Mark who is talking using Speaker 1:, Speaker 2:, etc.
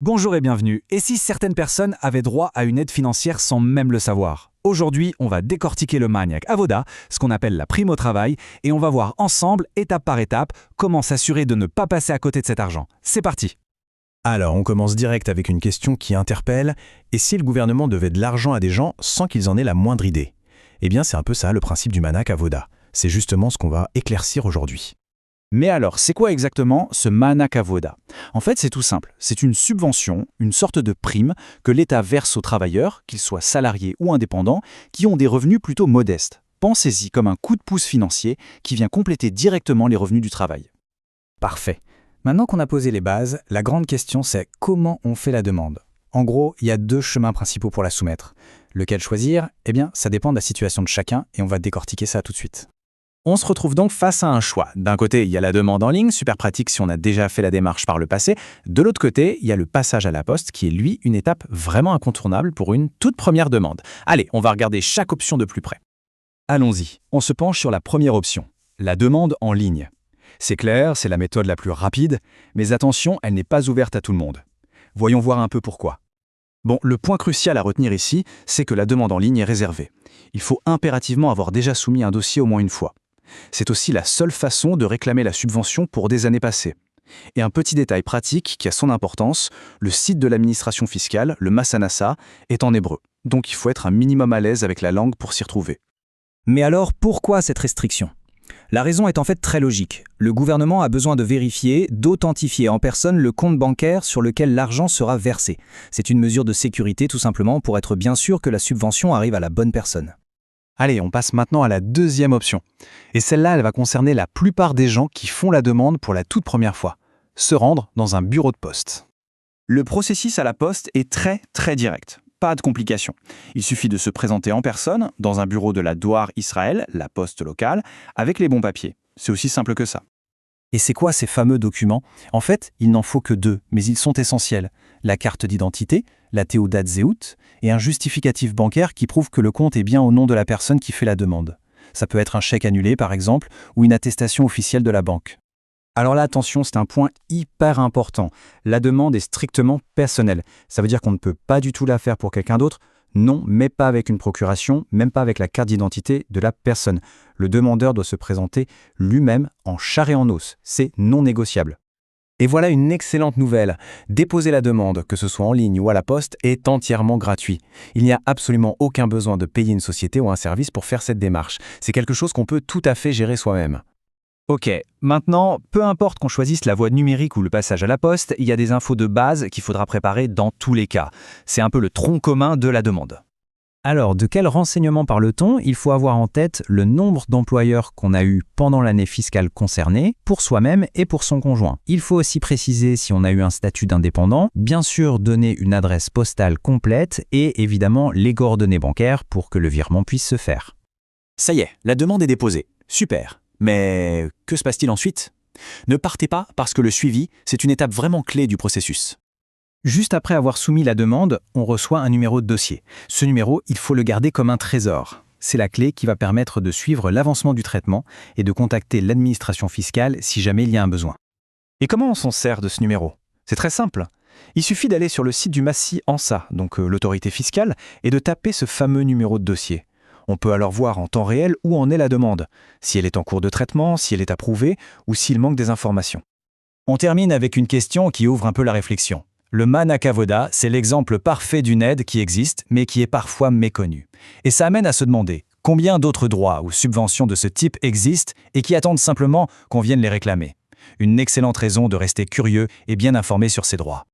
Speaker 1: Bonjour et bienvenue. Et si certaines personnes avaient droit à une aide financière sans même le savoir? Aujourd'hui, on va décortiquer le Maniac Avoda, ce qu'on appelle la prime au travail, et on va voir ensemble, étape par étape, comment s'assurer de ne pas passer à côté de cet argent. C'est parti!
Speaker 2: Alors, on commence direct avec une question qui interpelle. Et si le gouvernement devait de l'argent à des gens sans qu'ils en aient la moindre idée? Eh bien, c'est un peu ça le principe du Maniac Avoda. C'est justement ce qu'on va éclaircir aujourd'hui.
Speaker 1: Mais alors, c'est quoi exactement ce Maniac Avoda? En fait, c'est tout simple. C'est une subvention, une sorte de prime que l'État verse aux travailleurs, qu'ils soient salariés ou indépendants, qui ont des revenus plutôt modestes. Pensez-y comme un coup de pouce financier qui vient compléter directement les revenus du travail.
Speaker 2: Parfait. Maintenant qu'on a posé les bases, la grande question c'est comment on fait la demande. En gros, il y a deux chemins principaux pour la soumettre. Lequel choisir? Eh bien, ça dépend de la situation de chacun et on va décortiquer ça tout de suite. On se retrouve donc face à un choix. D'un côté, il y a la demande en ligne, super pratique si on a déjà fait la démarche par le passé. De l'autre côté, il y a le passage à la poste qui est, lui, une étape vraiment incontournable pour une toute première demande. Allez, on va regarder chaque option de plus près.
Speaker 1: Allons-y, on se penche sur la première option, la demande en ligne. C'est clair, c'est la méthode la plus rapide, mais attention, elle n'est pas ouverte à tout le monde. Voyons voir un peu pourquoi. Bon, le point crucial à retenir ici, c'est que la demande en ligne est réservée. Il faut impérativement avoir déjà soumis un dossier au moins une fois. C'est aussi la seule façon de réclamer la subvention pour des années passées. Et un petit détail pratique qui a son importance, le site de l'administration fiscale, le Masanasa, est en hébreu. Donc il faut être un minimum à l'aise avec la langue pour s'y retrouver.
Speaker 3: Mais alors, pourquoi cette restriction? La raison est en fait très logique. Le gouvernement a besoin de vérifier, d'authentifier en personne le compte bancaire sur lequel l'argent sera versé. C'est une mesure de sécurité tout simplement pour être bien sûr que la subvention arrive à la bonne personne.
Speaker 1: Allez, on passe maintenant à la deuxième option. Et celle-là, elle va concerner la plupart des gens qui font la demande pour la toute première fois. Se rendre dans un bureau de poste. Le processus à la poste est très direct. Pas de complications. Il suffit de se présenter en personne, dans un bureau de la Douar Israël, la poste locale, avec les bons papiers. C'est aussi simple que ça.
Speaker 2: Et c'est quoi ces fameux documents? En fait, il n'en faut que deux, mais ils sont essentiels. La carte d'identité, la Théoudat Zéhout, et un justificatif bancaire qui prouve que le compte est bien au nom de la personne qui fait la demande. Ça peut être un chèque annulé, par exemple, ou une attestation officielle de la banque.
Speaker 3: Alors là, attention, c'est un point hyper important. La demande est strictement personnelle. Ça veut dire qu'on ne peut pas du tout la faire pour quelqu'un d'autre. Non, mais pas avec une procuration, même pas avec la carte d'identité de la personne. Le demandeur doit se présenter lui-même en chair et en os. C'est non négociable.
Speaker 2: Et voilà une excellente nouvelle. Déposer la demande, que ce soit en ligne ou à la poste, est entièrement gratuit. Il n'y a absolument aucun besoin de payer une société ou un service pour faire cette démarche. C'est quelque chose qu'on peut tout à fait gérer soi-même.
Speaker 3: Ok, maintenant, peu importe qu'on choisisse la voie numérique ou le passage à la poste, il y a des infos de base qu'il faudra préparer dans tous les cas. C'est un peu le tronc commun de la demande. Alors, de quels renseignements parle-t-on? Il faut avoir en tête le nombre d'employeurs qu'on a eu pendant l'année fiscale concernée, pour soi-même et pour son conjoint. Il faut aussi préciser si on a eu un statut d'indépendant, bien sûr donner une adresse postale complète et évidemment les coordonnées bancaires pour que le virement puisse se faire.
Speaker 1: Ça y est, la demande est déposée. Super. Mais que se passe-t-il ensuite? Ne partez pas parce que le suivi, c'est une étape vraiment clé du processus.
Speaker 3: Juste après avoir soumis la demande, on reçoit un numéro de dossier. Ce numéro, il faut le garder comme un trésor. C'est la clé qui va permettre de suivre l'avancement du traitement et de contacter l'administration fiscale si jamais il y a un besoin.
Speaker 1: Et comment on s'en sert de ce numéro? C'est très simple. Il suffit d'aller sur le site du Massi Ansa, donc l'autorité fiscale, et de taper ce fameux numéro de dossier. On peut alors voir en temps réel où en est la demande, si elle est en cours de traitement, si elle est approuvée ou s'il manque des informations.
Speaker 3: On termine avec une question qui ouvre un peu la réflexion. Le Maniac Avoda, c'est l'exemple parfait d'une aide qui existe, mais qui est parfois méconnue. Et ça amène à se demander combien d'autres droits ou subventions de ce type existent et qui attendent simplement qu'on vienne les réclamer. Une excellente raison de rester curieux et bien informé sur ces droits.